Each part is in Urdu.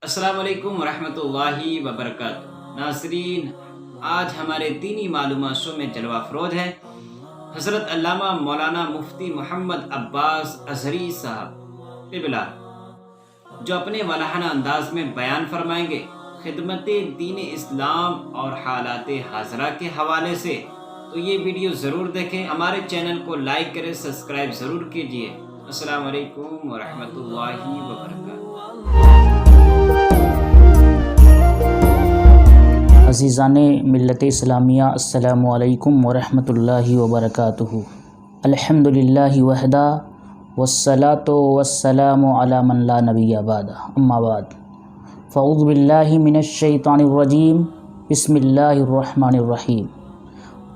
السلام علیکم ورحمۃ اللہ وبرکاتہ ناظرین، آج ہمارے دینی معلومات شو میں جلوہ افروز ہے حضرت علامہ مولانا مفتی محمد عباس اظہری صاحب قبلہ، جو اپنے ملحنہ انداز میں بیان فرمائیں گے خدمت دین اسلام اور حالات حاضرہ کے حوالے سے۔ تو یہ ویڈیو ضرور دیکھیں، ہمارے چینل کو لائک کریں، سبسکرائب ضرور کیجیے۔ السلام علیکم ورحمۃ اللہ وبرکاتہ۔ عزیزان ملت اسلامیہ، السلام علیکم ورحمۃ اللہ وبرکاتہ۔ الحمدللہ وحدہ والصلاۃ والسلام علی من لا نبی بعدہ، اما بعد، فاعوذ باللہ من الشیطان الرجیم، بسم اللہ الرحمن الرحیم۔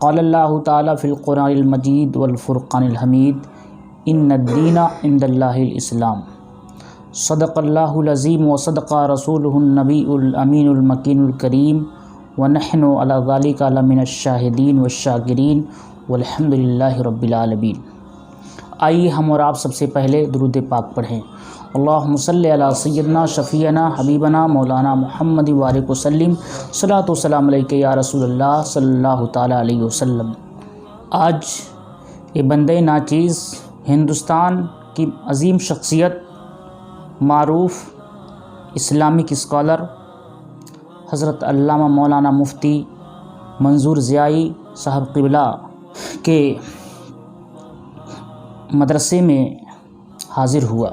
قال اللہ تعالی فی القرآن المجید والفرقان الحمید، ان الدین عند اللہ الاسلام۔ صدق اللہ العظیم وصدق رسولہ النبی الامین المکین الکریم، ونحن علی ذلک لمن الشاہدین والشاکرین والحمد للہ رب العالمین۔ آئیے ہم اور آپ سب سے پہلے درود پاک پڑھیں۔ اللہم صلی علی سیدنا شفیعنا حبیبنا مولانا محمد وبارک وسلم، صلاۃ و سلام علیک یا رسول اللہ صلی اللہ تعالی علیہ وسلم۔ آج یہ بندے ناچیز، ہندوستان کی عظیم شخصیت، معروف اسلامک اسکالر حضرت علامہ مولانا مفتی منظور ضیائی صاحب قبلہ کے مدرسے میں حاضر ہوا،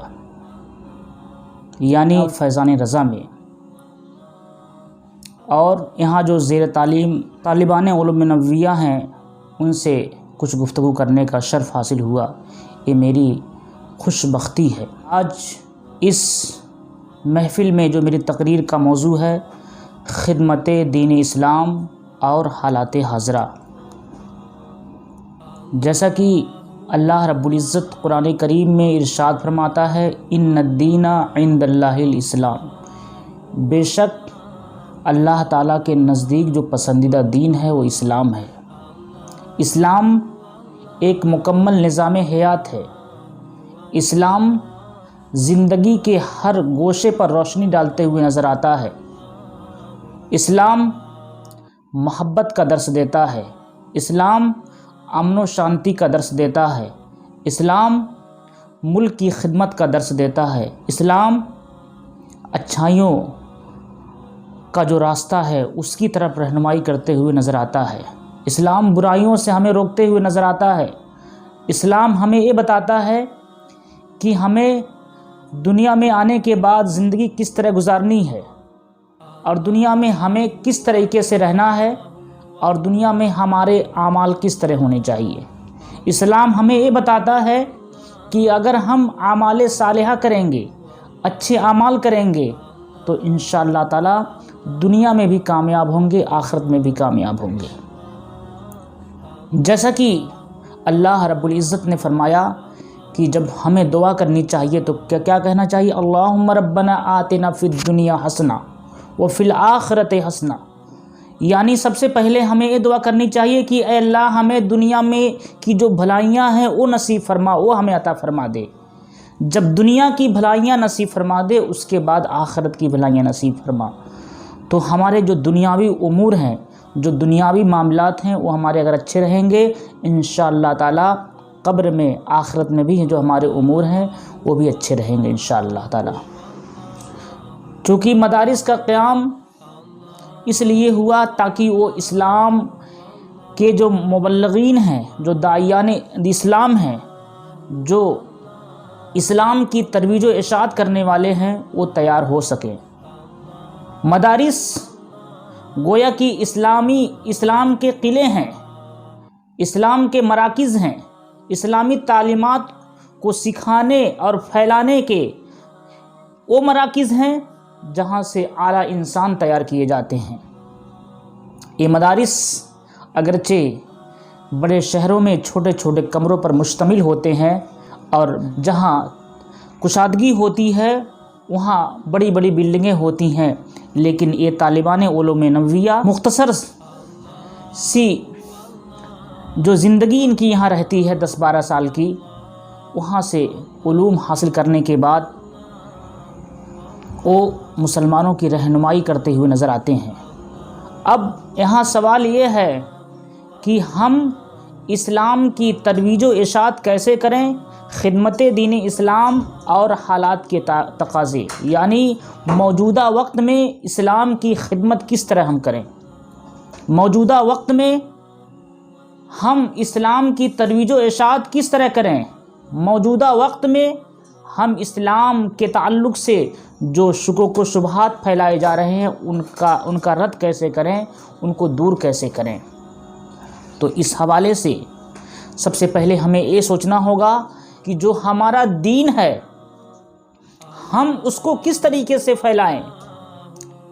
یعنی فیضان رضا میں، اور یہاں جو زیر تعلیم طالبان علوم نبویہ ہیں ان سے کچھ گفتگو کرنے کا شرف حاصل ہوا۔ یہ میری خوش بختی ہے۔ آج اس محفل میں جو میری تقریر کا موضوع ہے، خدمت دین اسلام اور حالات حاضرہ۔ جیسا کہ اللہ رب العزت قرآن کریم میں ارشاد فرماتا ہے، ان الدین عند اللہ الاسلام، بے شک اللہ تعالیٰ کے نزدیک جو پسندیدہ دین ہے وہ اسلام ہے۔ اسلام ایک مکمل نظام حیات ہے۔ اسلام زندگی کے ہر گوشے پر روشنی ڈالتے ہوئے نظر آتا ہے۔ اسلام محبت کا درس دیتا ہے۔ اسلام امن و شانتی کا درس دیتا ہے۔ اسلام ملک کی خدمت کا درس دیتا ہے۔ اسلام اچھائیوں کا جو راستہ ہے اس کی طرف رہنمائی کرتے ہوئے نظر آتا ہے۔ اسلام برائیوں سے ہمیں روکتے ہوئے نظر آتا ہے۔ اسلام ہمیں یہ بتاتا ہے کہ ہمیں دنیا میں آنے کے بعد زندگی کس طرح گزارنی ہے، اور دنیا میں ہمیں کس طریقے سے رہنا ہے، اور دنیا میں ہمارے اعمال کس طرح ہونے چاہیے۔ اسلام ہمیں یہ بتاتا ہے کہ اگر ہم اعمال صالحہ کریں گے، اچھے اعمال کریں گے، تو انشاءاللہ تعالی دنیا میں بھی کامیاب ہوں گے، آخرت میں بھی کامیاب ہوں گے۔ جیسا کہ اللہ رب العزت نے فرمایا کہ جب ہمیں دعا کرنی چاہیے تو کیا کہنا چاہیے؟ اللہم ربنا آتنا فی الدنیا حسنہ وفی الآخرۃ حسنہ، یعنی سب سے پہلے ہمیں یہ دعا کرنی چاہیے کہ اے اللہ ہمیں دنیا میں کی جو بھلائیاں ہیں وہ نصیب فرما، وہ ہمیں عطا فرما دے۔ جب دنیا کی بھلائیاں نصیب فرما دے، اس کے بعد آخرت کی بھلائیاں نصیب فرما۔ تو ہمارے جو دنیاوی امور ہیں، جو دنیاوی معاملات ہیں، وہ ہمارے اگر اچھے رہیں گے انشاءاللہ تعالی قبر میں، آخرت میں بھی جو ہمارے امور ہیں وہ بھی اچھے رہیں گے انشاءاللہ تعالی۔ چونکہ مدارس کا قیام اس لیے ہوا تاکہ وہ اسلام کے جو مبلغین ہیں، جو داعیان اسلام ہیں، جو اسلام کی ترویج و اشاعت کرنے والے ہیں، وہ تیار ہو سکیں۔ مدارس گویا کہ اسلام کے قلعے ہیں، اسلام کے مراکز ہیں، اسلامی تعلیمات کو سکھانے اور پھیلانے کے وہ مراکز ہیں جہاں سے اعلیٰ انسان تیار کیے جاتے ہیں۔ یہ مدارس اگرچہ بڑے شہروں میں چھوٹے چھوٹے کمروں پر مشتمل ہوتے ہیں، اور جہاں کشادگی ہوتی ہے وہاں بڑی بڑی بلڈنگیں ہوتی ہیں، لیکن یہ طالبان علوم نبویہ مختصر سی جو زندگی ان کی یہاں رہتی ہے 10-12 سال کی، وہاں سے علوم حاصل کرنے کے بعد وہ مسلمانوں کی رہنمائی کرتے ہوئے نظر آتے ہیں۔ اب یہاں سوال یہ ہے کہ ہم اسلام کی ترویج و اشاعت کیسے کریں، خدمت دین اسلام اور حالات کے تقاضے، یعنی موجودہ وقت میں اسلام کی خدمت کس طرح ہم کریں، موجودہ وقت میں ہم اسلام کی ترویج و اشاعت کس طرح کریں، موجودہ وقت میں ہم اسلام کے تعلق سے جو شکوک و شبہات پھیلائے جا رہے ہیں ان کا رد کیسے کریں، ان کو دور کیسے کریں۔ تو اس حوالے سے سب سے پہلے ہمیں یہ سوچنا ہوگا کہ جو ہمارا دین ہے ہم اس کو کس طریقے سے پھیلائیں۔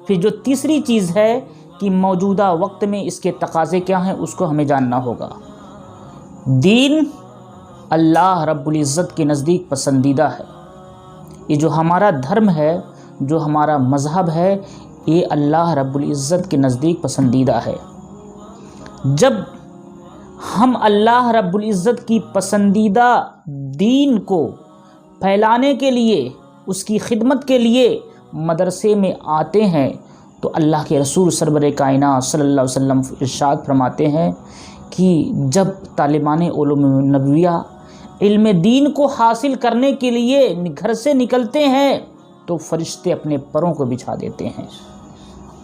پھر جو تیسری چیز ہے کہ موجودہ وقت میں اس کے تقاضے کیا ہیں، اس کو ہمیں جاننا ہوگا۔ دین اللہ رب العزت کے نزدیک پسندیدہ ہے۔ یہ جو ہمارا دھرم ہے، جو ہمارا مذہب ہے، یہ اللہ رب العزت کے نزدیک پسندیدہ ہے۔ جب ہم اللہ رب العزت کی پسندیدہ دین کو پھیلانے کے لیے، اس کی خدمت کے لیے مدرسے میں آتے ہیں تو اللہ کے رسول سرور کائنات صلی اللہ علیہ وسلم ارشاد فرماتے ہیں کہ جب طالبان علوم نبویہ علم دین کو حاصل کرنے کے لیے گھر سے نکلتے ہیں تو فرشتے اپنے پروں کو بچھا دیتے ہیں،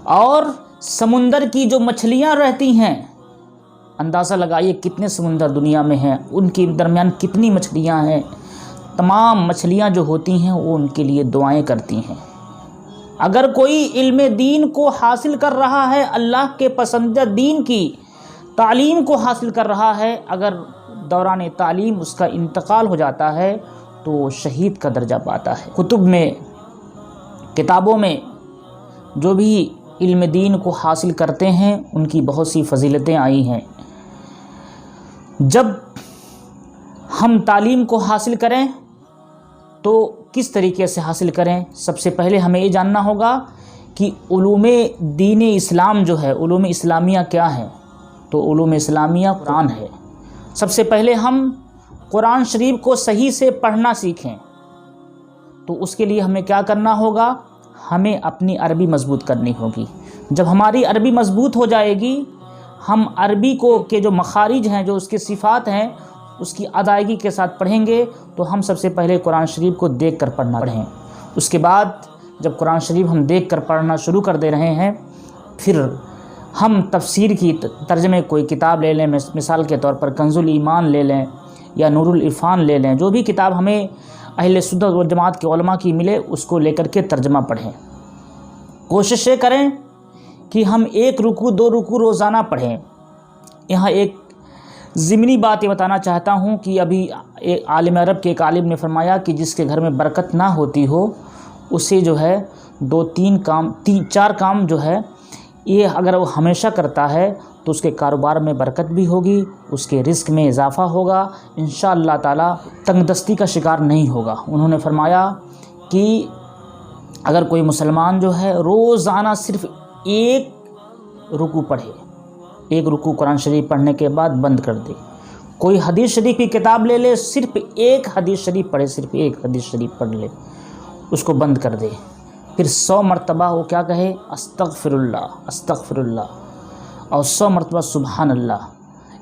اور سمندر کی جو مچھلیاں رہتی ہیں، اندازہ لگائیے کتنے سمندر دنیا میں ہیں، ان کے درمیان کتنی مچھلیاں ہیں، تمام مچھلیاں جو ہوتی ہیں وہ ان کے لیے دعائیں کرتی ہیں۔ اگر کوئی علم دین کو حاصل کر رہا ہے، اللہ کے پسندیدہ دین کی تعلیم کو حاصل کر رہا ہے، اگر دوران تعلیم اس کا انتقال ہو جاتا ہے تو وہ شہید کا درجہ پاتا ہے۔ کتابوں میں جو بھی علم دین کو حاصل کرتے ہیں ان کی بہت سی فضیلتیں آئی ہیں۔ جب ہم تعلیم کو حاصل کریں تو کس طریقے سے حاصل کریں؟ سب سے پہلے ہمیں یہ جاننا ہوگا کہ علوم دین اسلام جو ہے، علوم اسلامیہ کیا ہے؟ تو علوم اسلامیہ قرآن ہے۔ سب سے پہلے ہم قرآن شریف کو صحیح سے پڑھنا سیکھیں، تو اس کے لیے ہمیں کیا کرنا ہوگا؟ ہمیں اپنی عربی مضبوط کرنی ہوگی۔ جب ہماری عربی مضبوط ہو جائے گی، ہم عربی کے جو مخارج ہیں، جو اس کے صفات ہیں، اس کی ادائیگی کے ساتھ پڑھیں گے تو ہم سب سے پہلے قرآن شریف کو دیکھ کر پڑھیں۔ اس کے بعد جب قرآن شریف ہم دیکھ کر پڑھنا شروع کر دے رہے ہیں، پھر ہم تفسیر کی ترجمے کوئی کتاب لے لیں، مثال کے طور پر کنز الایمان لے لیں یا نور العرفان لے لیں، جو بھی کتاب ہمیں اہل سنت والجماعت کے علماء کی ملے اس کو لے کر کے ترجمہ پڑھیں۔ کوشش یہ کریں کہ ہم 1 رکوع 2 رکوع روزانہ پڑھیں۔ یہاں ایک ضمنی بات یہ بتانا چاہتا ہوں کہ ابھی عالم عرب کے ایک عالم نے فرمایا کہ جس کے گھر میں برکت نہ ہوتی ہو، اسے جو ہے 4 کام جو ہے یہ اگر وہ ہمیشہ کرتا ہے تو اس کے کاروبار میں برکت بھی ہوگی، اس کے رزق میں اضافہ ہوگا، انشاءاللہ تعالی تنگ دستی کا شکار نہیں ہوگا۔ انہوں نے فرمایا کہ اگر کوئی مسلمان جو ہے روزانہ صرف 1 رکوع پڑھے، 1 رکوع قرآن شریف پڑھنے کے بعد بند کر دے، کوئی حدیث شریف کی کتاب لے لے، صرف 1 حدیث شریف پڑھے، صرف 1 حدیث شریف پڑھ لے، اس کو بند کر دے، پھر 100 مرتبہ وہ کیا کہے؟ استغفر اللہ، استغفر اللہ، اور 100 مرتبہ سبحان اللہ۔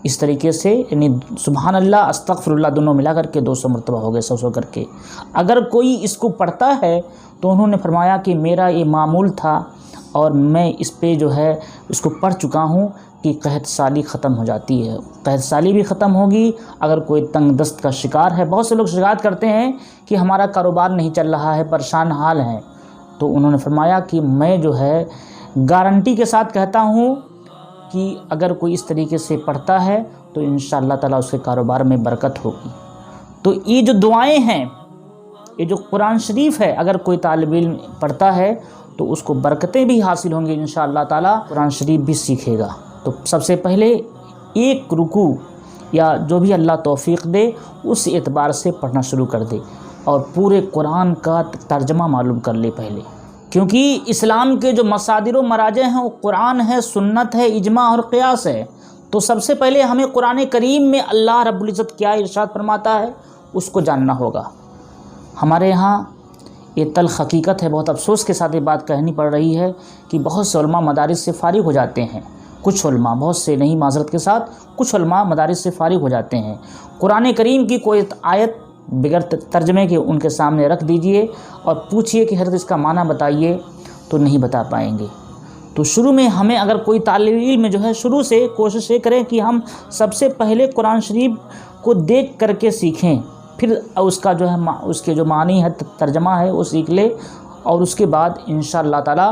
اس طریقے سے یعنی سبحان اللہ استغفر اللہ دونوں ملا کر کے 200 مرتبہ ہو گئے، 100 کر کے۔ اگر کوئی اس کو پڑھتا ہے تو انہوں نے فرمایا کہ میرا یہ معمول تھا اور میں اس پہ جو ہے اس کو پڑھ چکا ہوں کہ قحط سالی ختم ہو جاتی ہے، قحط سالی بھی ختم ہوگی۔ اگر کوئی تنگ دست کا شکار ہے، بہت سے لوگ شکایت کرتے ہیں کہ ہمارا کاروبار نہیں چل رہا ہے، پریشان حال ہیں، تو انہوں نے فرمایا کہ میں جو ہے گارنٹی کے ساتھ کہتا ہوں کہ اگر کوئی اس طریقے سے پڑھتا ہے تو انشاءاللہ تعالیٰ اس کے کاروبار میں برکت ہوگی۔ تو یہ جو دعائیں ہیں، یہ جو قرآن شریف ہے، اگر کوئی طالب علم پڑھتا ہے تو اس کو برکتیں بھی حاصل ہوں گی انشاءاللہ تعالیٰ، قرآن شریف بھی سیکھے گا۔ تو سب سے پہلے 1 رکوع یا جو بھی اللہ توفیق دے اس اعتبار سے پڑھنا شروع کر دے، اور پورے قرآن کا ترجمہ معلوم کر لے پہلے، کیونکہ اسلام کے جو مصادر و مراجع ہیں وہ قرآن ہے، سنت ہے، اجماع اور قیاس ہے۔ تو سب سے پہلے ہمیں قرآن کریم میں اللہ رب العزت کیا ارشاد فرماتا ہے اس کو جاننا ہوگا۔ ہمارے یہاں یہ تلخ حقیقت ہے، بہت افسوس کے ساتھ یہ بات کہنی پڑ رہی ہے کہ بہت سے علماء مدارس سے فارغ ہو جاتے ہیں، کچھ علماء، بہت سے نہیں، معذرت کے ساتھ کچھ علماء مدارس سے فارغ ہو جاتے ہیں۔ قرآن کریم کی کوئی آیت بغیر ترجمے کے ان کے سامنے رکھ دیجئے اور پوچھئے کہ حضرت اس کا معنی بتائیے، تو نہیں بتا پائیں گے۔ تو شروع میں ہمیں اگر کوئی طالب علم جو ہے شروع سے کوشش یہ کریں کہ ہم سب سے پہلے قرآن شریف کو دیکھ کر کے سیکھیں، پھر اس کا جو ہے اس کے جو معنی ہے، ترجمہ ہے، وہ سیکھ لے، اور اس کے بعد انشاءاللہ تعالی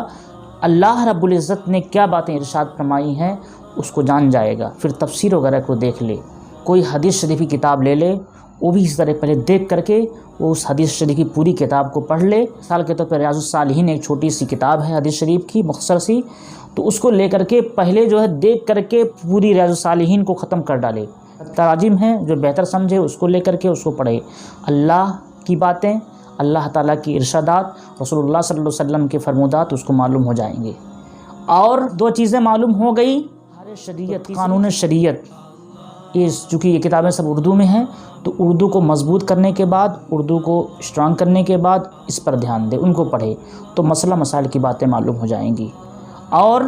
اللہ رب العزت نے کیا باتیں ارشاد فرمائی ہیں اس کو جان جائے گا۔ پھر تفسیر وغیرہ کو دیکھ لے، کوئی حدیث شریف کی کتاب لے لے، وہ بھی اس طرح پہلے دیکھ کر کے وہ اس حدیث شریف کی پوری کتاب کو پڑھ لے۔ مثال کے طور پر ریاض الصالحین ایک چھوٹی سی کتاب ہے حدیث شریف کی، مختصر سی، تو اس کو لے کر کے پہلے جو ہے دیکھ کر کے پوری ریاض الصالحین کو ختم کر ڈالے۔ تراجم ہیں جو بہتر سمجھے اس کو لے کر کے اس کو پڑھے۔ اللہ کی باتیں، اللہ تعالیٰ کی ارشادات، رسول اللہ صلی اللہ علیہ وسلم کے فرمودات اس کو معلوم ہو جائیں گے۔ اور دو چیزیں معلوم ہو گئی، شریعت، قانون شریعت، چونکہ یہ کتابیں سب اردو میں ہیں تو اردو کو مضبوط کرنے کے بعد، اردو کو اسٹرانگ کرنے کے بعد اس پر دھیان دے، ان کو پڑھے تو مسئلہ مسائل کی باتیں معلوم ہو جائیں گی۔ اور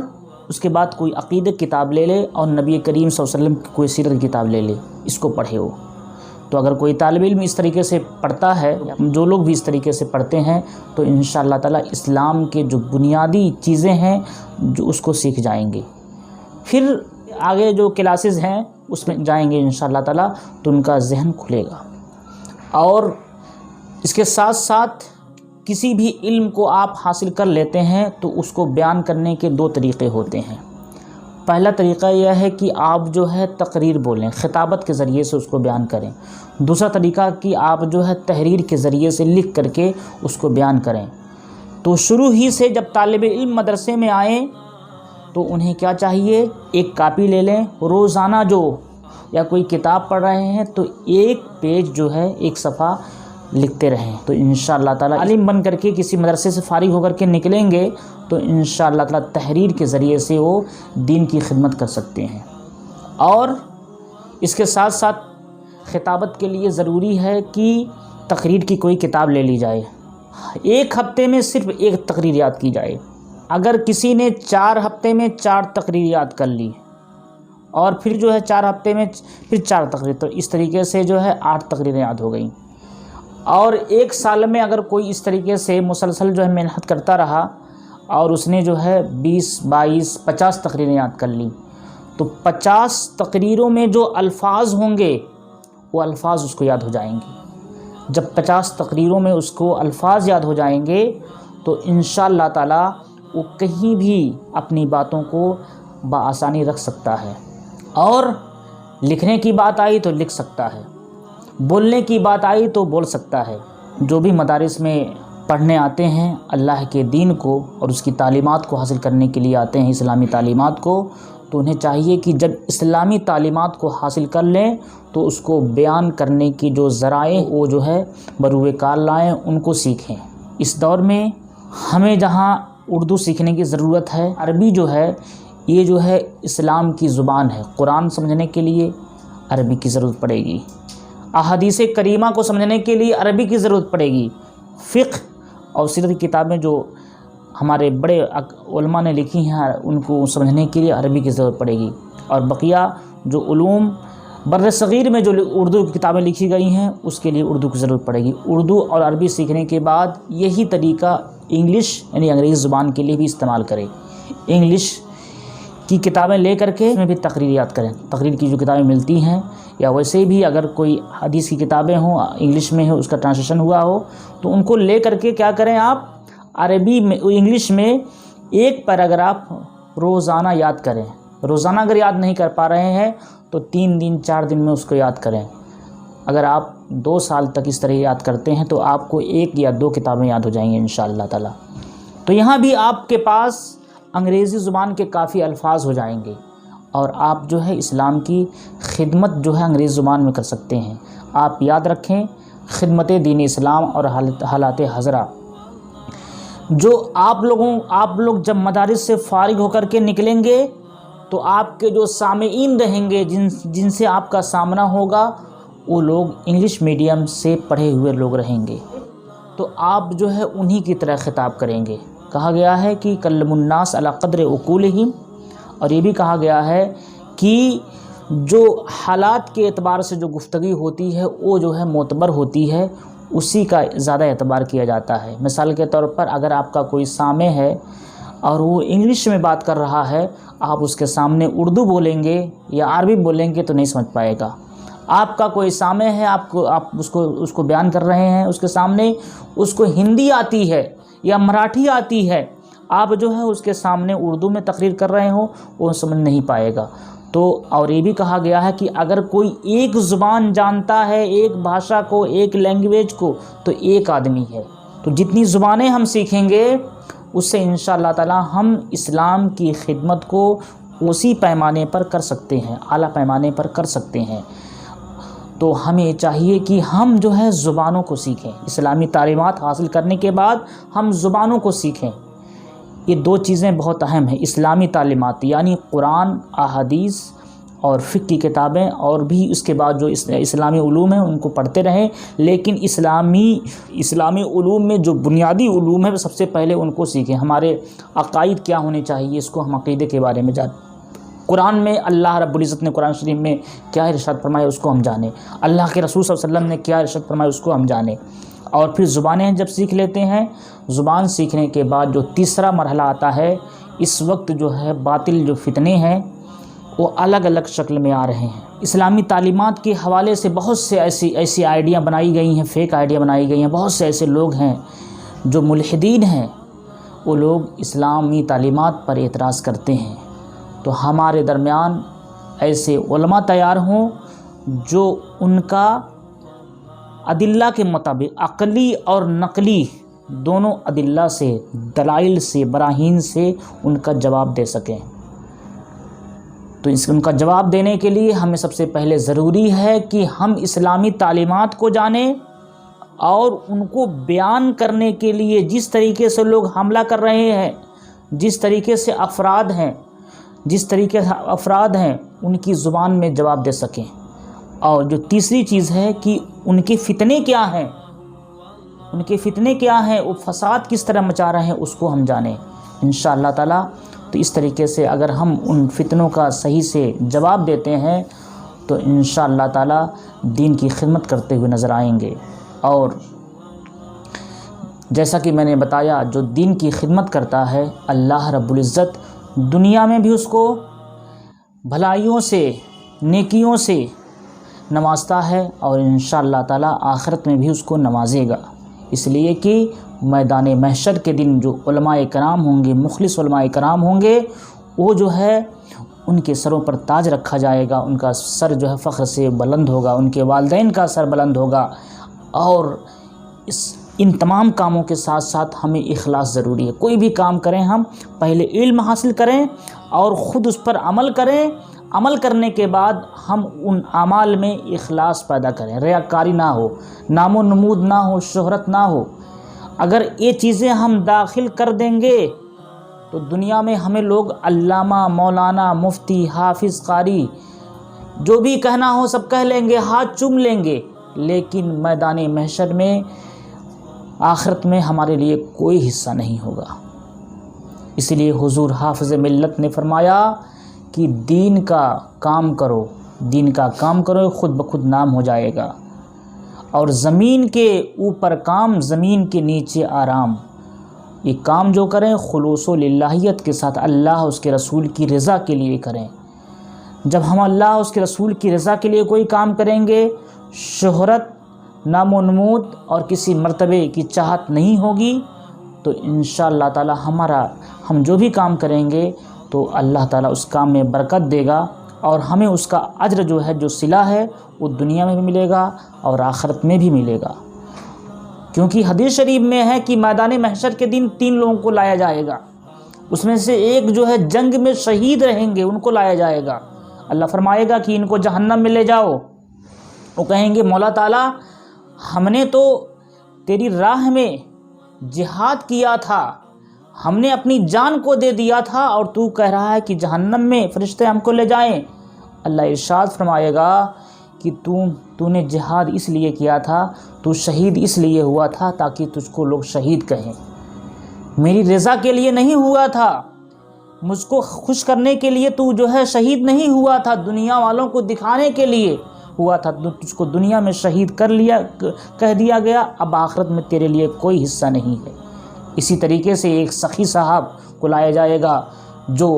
اس کے بعد کوئی عقیدہ کتاب لے لے اور نبی کریم صلی اللہ علیہ وسلم کی کوئی سیرت کی کتاب لے لے، اس کو پڑھے ہو۔ تو اگر کوئی طالب علم اس طریقے سے پڑھتا ہے، جو لوگ بھی اس طریقے سے پڑھتے ہیں، تو انشاءاللہ تعالی اسلام کے جو بنیادی چیزیں ہیں جو اس کو سیکھ جائیں گے۔ پھر آگے جو کلاسز ہیں اس میں جائیں گے انشاءاللہ تعالی تو ان کا ذہن کھلے گا۔ اور اس کے ساتھ ساتھ کسی بھی علم کو آپ حاصل کر لیتے ہیں تو اس کو بیان کرنے کے دو طریقے ہوتے ہیں۔ پہلا طریقہ یہ ہے کہ آپ جو ہے تقریر بولیں، خطابت کے ذریعے سے اس کو بیان کریں۔ دوسرا طریقہ کہ آپ جو ہے تحریر کے ذریعے سے لکھ کر کے اس کو بیان کریں۔ تو شروع ہی سے جب طالب علم مدرسے میں آئیں تو انہیں کیا چاہیے، ایک کاپی لے لیں، روزانہ جو یا کوئی کتاب پڑھ رہے ہیں تو ایک پیج جو ہے، ایک صفحہ لکھتے رہیں، تو انشاءاللہ تعالی عالم بن کر کے کسی مدرسے سے فارغ ہو کر کے نکلیں گے تو انشاءاللہ تعالی تحریر کے ذریعے سے وہ دین کی خدمت کر سکتے ہیں۔ اور اس کے ساتھ ساتھ خطابت کے لیے ضروری ہے کہ تقریر کی کوئی کتاب لے لی جائے، ایک ہفتے میں صرف ایک تقریر یاد کی جائے۔ اگر کسی نے 4 ہفتے میں 4 تقریر یاد کر لی اور پھر جو ہے 4 ہفتے میں پھر 4 تقریر، تو اس طریقے سے جو ہے 8 تقریریں یاد ہو گئیں۔ اور ایک سال میں اگر کوئی اس طریقے سے مسلسل جو ہے محنت کرتا رہا اور اس نے جو ہے 20، 22، 50 تقریریں یاد کر لی، تو 50 تقریروں میں جو الفاظ ہوں گے وہ الفاظ اس کو یاد ہو جائیں گے۔ جب 50 تقریروں میں اس کو الفاظ یاد ہو جائیں گے تو انشاءاللہ تعالی وہ کہیں بھی اپنی باتوں کو بآسانی رکھ سکتا ہے، اور لکھنے کی بات آئی تو لکھ سکتا ہے، بولنے کی بات آئی تو بول سکتا ہے۔ جو بھی مدارس میں پڑھنے آتے ہیں اللہ کے دین کو اور اس کی تعلیمات کو حاصل کرنے کے لیے آتے ہیں، اسلامی تعلیمات کو، تو انہیں چاہیے کہ جب اسلامی تعلیمات کو حاصل کر لیں تو اس کو بیان کرنے کی جو ذرائع وہ جو ہے بروئے کار لائیں، ان کو سیکھیں۔ اس دور میں ہمیں جہاں اردو سیکھنے کی ضرورت ہے، عربی جو ہے یہ جو ہے اسلام کی زبان ہے، قرآن سمجھنے کے لیے عربی کی ضرورت پڑے گی، احادیث کریمہ کو سمجھنے کے لیے عربی کی ضرورت پڑے گی، فقہ اور سیرت کی کتابیں جو ہمارے بڑے علماء نے لکھی ہیں ان کو سمجھنے کے لیے عربی کی ضرورت پڑے گی، اور بقیہ جو علوم بر صغیر میں جو اردو کی کتابیں لکھی گئی ہیں اس کے لیے اردو کی ضرورت پڑے گی۔ اردو اور عربی سیکھنے کے بعد یہی طریقہ انگلش یعنی انگریزی زبان کے لیے بھی استعمال کریں۔ انگلش کی کتابیں لے کر کے اس میں بھی تقریر یاد کریں، تقریر کی جو کتابیں ملتی ہیں، یا ویسے بھی اگر کوئی حدیث کی کتابیں ہوں انگلش میں ہے، اس کا ٹرانسلیشن ہوا ہو تو ان کو لے کر کے کیا کریں، آپ عربی میں انگلش میں ایک پیراگراف روزانہ یاد کریں۔ روزانہ اگر یاد نہیں کر پا رہے ہیں تو 3 دن 4 دن میں اس کو یاد کریں۔ اگر آپ 2 سال تک اس طرح یاد کرتے ہیں تو آپ کو 1 یا 2 کتابیں یاد ہو جائیں گی انشاءاللہ تعالی۔ تو یہاں بھی آپ کے پاس انگریزی زبان کے کافی الفاظ ہو جائیں گے اور آپ جو ہے اسلام کی خدمت جو ہے انگریزی زبان میں کر سکتے ہیں۔ آپ یاد رکھیں، خدمت دین اسلام اور حالات حاضرہ، جو آپ لوگ جب مدارس سے فارغ ہو کر کے نکلیں گے تو آپ کے جو سامعین رہیں گے، جن سے آپ کا سامنا ہوگا، وہ لوگ انگلش میڈیم سے پڑھے ہوئے لوگ رہیں گے۔ تو آپ جو ہے انہی کی طرح خطاب کریں گے۔ کہا گیا ہے کہ کلم الناس علی قدر عقولہم، اور یہ بھی کہا گیا ہے کہ جو حالات کے اعتبار سے جو گفتگی ہوتی ہے وہ جو ہے معتبر ہوتی ہے، اسی کا زیادہ اعتبار کیا جاتا ہے۔ مثال کے طور پر اگر آپ کا کوئی سامع ہے اور وہ انگلش میں بات کر رہا ہے، آپ اس کے سامنے اردو بولیں گے یا عربی بولیں گے تو نہیں سمجھ پائے گا۔ آپ کا کوئی سامع ہے، آپ اس کو بیان کر رہے ہیں، اس کے سامنے اس کو ہندی آتی ہے یا مراٹھی آتی ہے، آپ جو ہے اس کے سامنے اردو میں تقریر کر رہے ہوں، وہ سمجھ نہیں پائے گا۔ تو اور یہ بھی کہا گیا ہے کہ اگر کوئی ایک زبان جانتا ہے، ایک بھاشا کو، ایک لینگویج کو، تو ایک آدمی ہے۔ تو جتنی زبانیں ہم سیکھیں گے اس سے انشاءاللہ تعالی ہم اسلام کی خدمت کو اسی پیمانے پر کر سکتے ہیں، اعلیٰ پیمانے پر کر سکتے ہیں۔ تو ہمیں چاہیے کہ ہم جو ہے زبانوں کو سیکھیں، اسلامی تعلیمات حاصل کرنے کے بعد ہم زبانوں کو سیکھیں۔ یہ دو چیزیں بہت اہم ہیں، اسلامی تعلیمات یعنی قرآن، احادیث اور فقہ کی کتابیں، اور بھی اس کے بعد جو اسلامی علوم ہیں ان کو پڑھتے رہیں، لیکن اسلامی علوم میں جو بنیادی علوم ہیں سب سے پہلے ان کو سیکھیں۔ ہمارے عقائد کیا ہونے چاہیے، اس کو ہم عقیدے کے بارے میں جانیں۔ قرآن میں اللہ رب العزت نے قرآن شریف میں کیا ارشاد فرمایا اس کو ہم جانیں، اللہ کے رسول صلی اللہ علیہ وسلم نے کیا ارشاد فرمایا اس کو ہم جانیں۔ اور پھر زبانیں جب سیکھ لیتے ہیں، زبان سیکھنے کے بعد جو تیسرا مرحلہ آتا ہے، اس وقت جو ہے باطل جو فتنے ہیں وہ الگ الگ شکل میں آ رہے ہیں۔ اسلامی تعلیمات کے حوالے سے بہت سے ایسی آئیڈیا بنائی گئی ہیں، فیک آئیڈیا بنائی گئی ہیں۔ بہت سے ایسے لوگ ہیں جو ملحدین ہیں، وہ لوگ اسلامی تعلیمات پر اعتراض کرتے ہیں۔ تو ہمارے درمیان ایسے علماء تیار ہوں جو ان کا ادلہ کے مطابق، عقلی اور نقلی دونوں ادلہ سے، دلائل سے، براہین سے ان کا جواب دے سکیں۔ تو ان کا جواب دینے کے لیے ہمیں سب سے پہلے ضروری ہے کہ ہم اسلامی تعلیمات کو جانیں، اور ان کو بیان کرنے کے لیے جس طریقے سے لوگ حملہ کر رہے ہیں، جس طریقے سے افراد ہیں ان کی زبان میں جواب دے سکیں۔ اور جو تیسری چیز ہے کہ ان کے فتنے کیا ہیں، وہ فساد کس طرح مچا رہے ہیں، اس کو ہم جانیں انشاءاللہ تعالی۔ تو اس طریقے سے اگر ہم ان فتنوں کا صحیح سے جواب دیتے ہیں تو انشاءاللہ تعالی دین کی خدمت کرتے ہوئے نظر آئیں گے۔ اور جیسا کہ میں نے بتایا، جو دین کی خدمت کرتا ہے اللہ رب العزت دنیا میں بھی اس کو بھلائیوں سے، نیکیوں سے نوازتا ہے، اور انشاءاللہ تعالی آخرت میں بھی اس کو نوازے گا۔ اس لیے کہ میدان محشر کے دن جو علماء کرام ہوں گے، مخلص علماء کرام ہوں گے، وہ جو ہے ان کے سروں پر تاج رکھا جائے گا، ان کا سر جو ہے فخر سے بلند ہوگا، ان کے والدین کا سر بلند ہوگا۔ اور ان تمام کاموں کے ساتھ ساتھ ہمیں اخلاص ضروری ہے۔ کوئی بھی کام کریں ہم پہلے علم حاصل کریں اور خود اس پر عمل کریں، عمل کرنے کے بعد ہم ان اعمال میں اخلاص پیدا کریں، ریاکاری نہ ہو، نام و نمود نہ ہو، شہرت نہ ہو۔ اگر یہ چیزیں ہم داخل کر دیں گے تو دنیا میں ہمیں لوگ علامہ، مولانا، مفتی، حافظ، قاری جو بھی کہنا ہو سب کہہ لیں گے، ہاتھ چوم لیں گے، لیکن میدان محشر میں، آخرت میں ہمارے لیے کوئی حصہ نہیں ہوگا۔ اس لیے حضور حافظ ملت نے فرمایا کہ دین کا کام کرو، خود بخود نام ہو جائے گا۔ اور زمین کے اوپر کام، زمین کے نیچے آرام۔ یہ کام جو کریں خلوص و للہیت کے ساتھ، اللہ اس کے رسول کی رضا کے لیے کریں۔ جب ہم اللہ اس کے رسول کی رضا کے لیے کوئی کام کریں گے، شہرت، نام و نمود اور کسی مرتبے کی چاہت نہیں ہوگی، تو انشاءاللہ تعالی ہم جو بھی کام کریں گے تو اللہ تعالیٰ اس کام میں برکت دے گا، اور ہمیں اس کا اجر جو ہے، جو صلہ ہے، وہ دنیا میں بھی ملے گا اور آخرت میں بھی ملے گا۔ کیونکہ حدیث شریف میں ہے کہ میدان محشر کے دن 3 لوگوں کو لایا جائے گا، اس میں سے ایک جو ہے جنگ میں شہید رہیں گے، ان کو لایا جائے گا۔ اللہ فرمائے گا کہ ان کو جہنم میں لے جاؤ۔ وہ کہیں گے مولا تعالیٰ، ہم نے تو تیری راہ میں جہاد کیا تھا، ہم نے اپنی جان کو دے دیا تھا، اور تو کہہ رہا ہے کہ جہنم میں فرشتے ہم کو لے جائیں۔ اللہ ارشاد فرمائے گا کہ تو نے جہاد اس لیے کیا تھا، تو شہید اس لیے ہوا تھا تاکہ تجھ کو لوگ شہید کہیں، میری رضا کے لیے نہیں ہوا تھا، مجھ کو خوش کرنے کے لیے تو جو ہے شہید نہیں ہوا تھا، دنیا والوں کو دکھانے کے لیے ہوا تھا، تو تجھ کو دنیا میں شہید کہہ دیا گیا، اب آخرت میں تیرے لیے کوئی حصہ نہیں ہے۔ اسی طریقے سے ایک سخی صاحب کو لایا جائے گا جو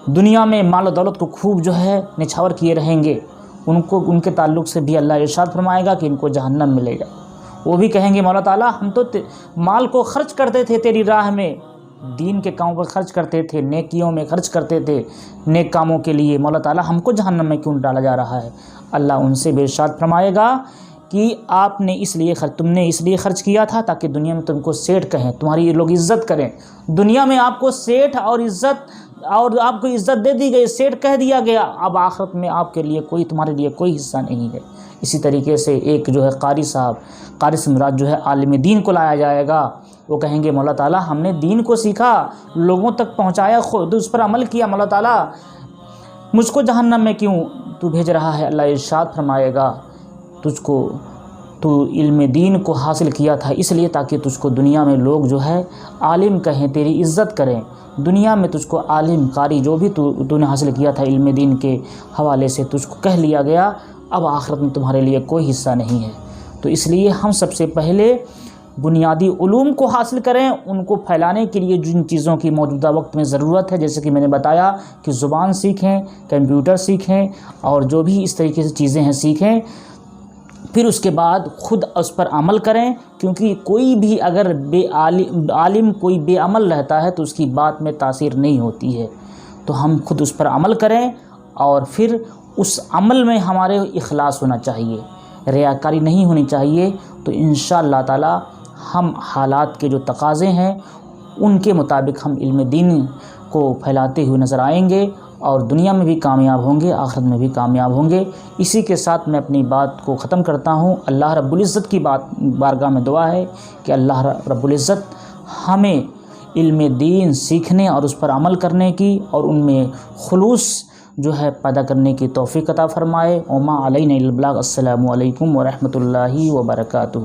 دنیا میں مال و دولت کو خوب جو ہے نچھاور کیے رہیں گے، ان کے تعلق سے بھی اللہ ارشاد فرمائے گا کہ ان کو جہنم ملے گا۔ وہ بھی کہیں گے مولا تعالیٰ ہم تو مال کو خرچ کرتے تھے تیری راہ میں، دین کے کاموں پر خرچ کرتے تھے، نیکیوں میں خرچ کرتے تھے، نیک کاموں کے لیے، مولا تعالیٰ ہم کو جہنم میں کیوں ڈالا جا رہا ہے؟ اللہ ان سے بھی ارشاد فرمائے گا کہ تم نے اس لیے خرچ کیا تھا تاکہ دنیا میں تم کو سیٹھ کہیں، تمہاری لوگ عزت کریں، دنیا میں آپ کو سیٹھ اور آپ کو عزت دے دی گئی، سیٹھ کہہ دیا گیا، اب آخرت میں آپ کے لیے تمہارے لیے کوئی حصہ نہیں ہے۔ اسی طریقے سے ایک جو ہے قاری صاحب، قاری سے مراد جو ہے عالم دین کو لایا جائے گا، وہ کہیں گے مولا تعالیٰ ہم نے دین کو سیکھا، لوگوں تک پہنچایا، خود اس پر عمل کیا، مولا تعالیٰ مجھ کو جہنم میں کیوں تو بھیج رہا ہے؟ اللہ ارشاد فرمائے گا تو علم دین کو حاصل کیا تھا اس لیے تاکہ تجھ کو دنیا میں لوگ جو ہے عالم کہیں، تیری عزت کریں، دنیا میں تجھ کو عالم قاری جو بھی تو نے حاصل کیا تھا علم دین کے حوالے سے تجھ کو کہہ لیا گیا، اب آخرت میں تمہارے لیے کوئی حصہ نہیں ہے۔ تو اس لیے ہم سب سے پہلے بنیادی علوم کو حاصل کریں، ان کو پھیلانے کے لیے جن چیزوں کی موجودہ وقت میں ضرورت ہے، جیسے کہ میں نے بتایا کہ زبان سیکھیں، کمپیوٹر سیکھیں اور جو بھی اس طریقے سے چیزیں ہیں سیکھیں، پھر اس کے بعد خود اس پر عمل کریں، کیونکہ کوئی بھی اگر عالم کوئی بے عمل رہتا ہے تو اس کی بات میں تاثیر نہیں ہوتی ہے، تو ہم خود اس پر عمل کریں اور پھر اس عمل میں ہمارے اخلاص ہونا چاہیے، ریاکاری نہیں ہونی چاہیے، تو انشاءاللہ تعالی ہم حالات کے جو تقاضے ہیں ان کے مطابق ہم علم دین کو پھیلاتے ہوئے نظر آئیں گے اور دنیا میں بھی کامیاب ہوں گے، آخرت میں بھی کامیاب ہوں گے۔ اسی کے ساتھ میں اپنی بات کو ختم کرتا ہوں۔ اللہ رب العزت کی بارگاہ میں دعا ہے کہ اللہ رب العزت ہمیں علم دین سیکھنے اور اس پر عمل کرنے کی اور ان میں خلوص جو ہے پیدا کرنے کی توفیق عطا فرمائے۔ وما علینا الا البلاغ۔ السلام علیکم ورحمۃ اللہ وبرکاتہ۔